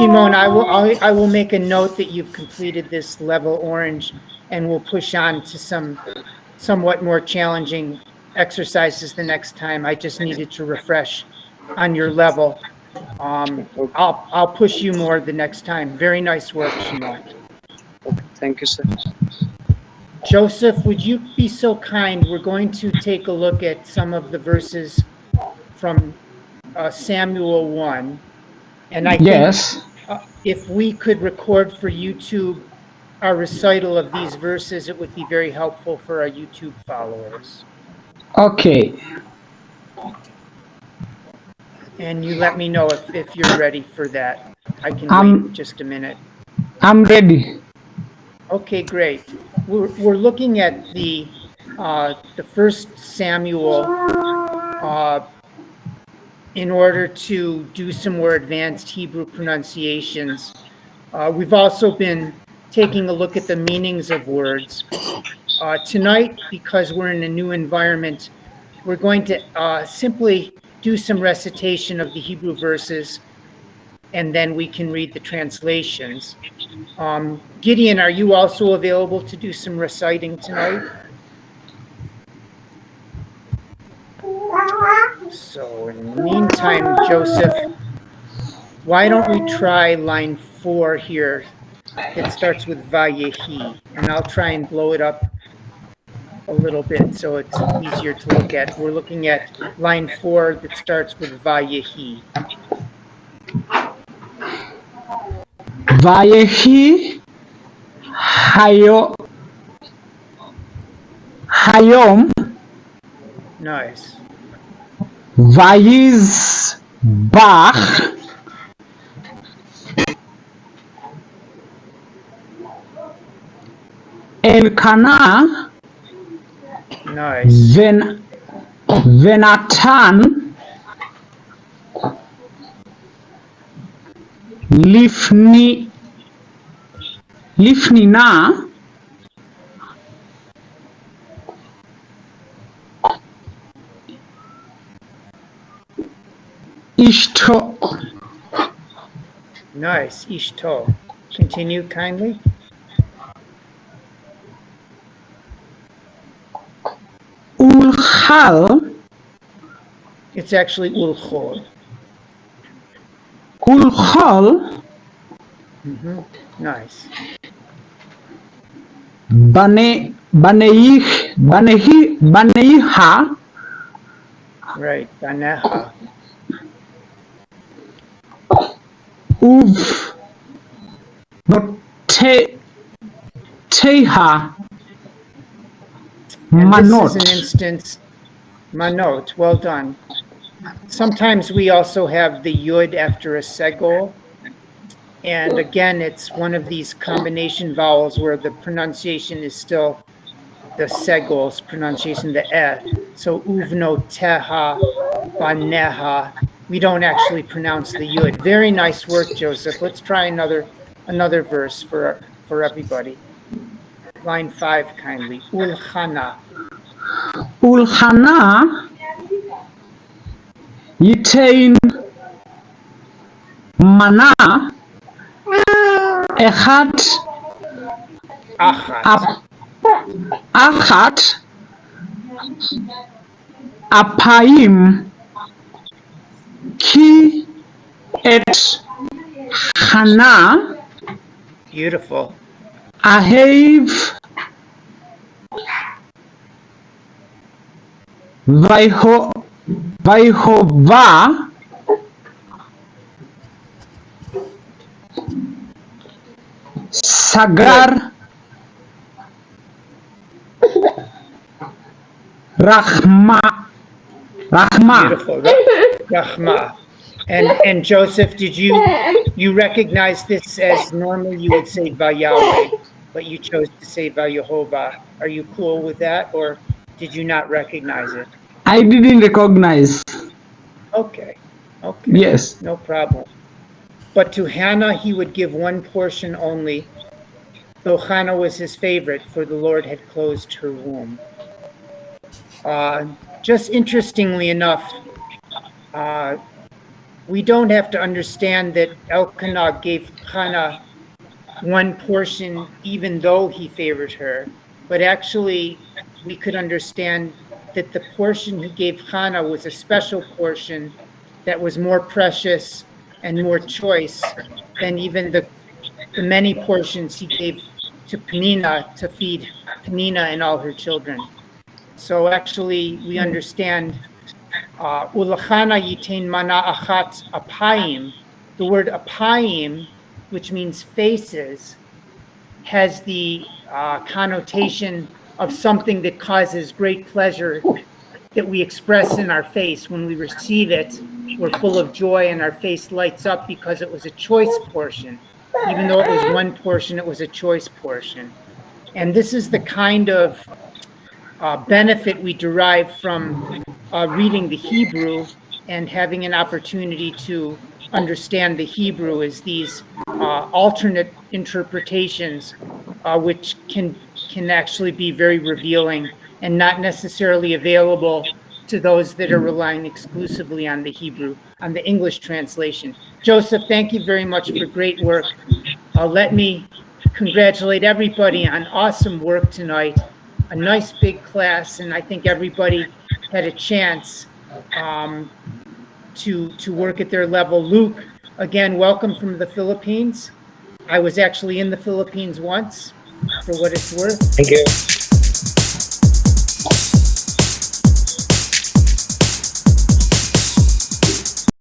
Shimon, I will make a note that you've completed this level orange, and we'll push on to some somewhat more challenging exercises the next time. I just needed to refresh on your level. Okay. I'll push you more the next time. Very nice work, Shimon. Okay. Thank you, sir. Joseph, would you be so kind? We're going to take a look at some of the verses from Samuel 1. And I think Yes. if we could record for YouTube our recital of these verses, it would be very helpful for our YouTube followers. Okay. And you let me know if you're ready for that. I can wait I'm just a minute. I'm ready. Okay, great. We're looking at the first Samuel in order to do some more advanced Hebrew pronunciations. We've also been taking a look at the meanings of words. Tonight, because we're in a new environment, we're going to simply do some recitation of the Hebrew verses, and then we can read the translations. Gideon, are you also available to do some reciting tonight? So in the meantime, Joseph, why don't we try line 4 here that starts with Vayehi, and I'll try and blow it up a little bit so it's easier to look at. We're looking at line 4 that starts with Vayehi. Vayehi hayo hayom Nice. vayiz bach Elkannah Nice. Venatan Lifnina Ishto Nice. Ishto. Continue kindly. Ulchal It's actually Ulchol. Ulchal Nice. Baneiha Right. Baneha. Uv no Teha And this is Manot. an instance, Manot, well done. Sometimes we also have the Yud after a Segol. And again, it's one of these combination vowels where the pronunciation is still the Segol's pronunciation, the E. So Uvno Teha Baneha. We don't actually pronounce the Yud. Very nice work, Joseph. Let's try another verse for everybody. Line 5, kindly. Ulchana. Ulchana Yitain Mana Echat Achat. Achat Apayim Ki Et Hana Beautiful. Ahev Vaihova Sagar Rahma Beautiful. Rahma. And Joseph, did you recognize this as normally you would say Vayahweh, but you chose to say Vayehovah? Are you cool with that, or did you not recognize it? I didn't recognize. Okay. Yes. No problem. But to Hannah he would give one portion only, though Hannah was his favorite, for the Lord had closed her womb. Just interestingly enough, we don't have to understand that Elkanah gave Hannah one portion even though he favored her, but actually we could understand that the portion he gave Hannah was a special portion that was more precious and more choice than even the many portions he gave to Penina to feed Penina and all her children. So actually we understand Ulachana yitain mana achat apayim. The word apayim, which means faces, has the connotation of something that causes great pleasure that we express in our face. When we receive it, we're full of joy and our face lights up because it was a choice portion. Even though it was one portion, it was a choice portion. And this is the kind of benefit we derive from reading the Hebrew and having an opportunity to understand the Hebrew as these alternate interpretations, which can actually be very revealing and not necessarily available to those that are relying exclusively on the Hebrew, on the English translation. Joseph, thank you very much for great work. Let me congratulate everybody on awesome work tonight. A nice big class, and I think everybody had a chance to work at their level. Luke, again, welcome from the Philippines. I was actually in the Philippines once, for what it's worth. Thank you.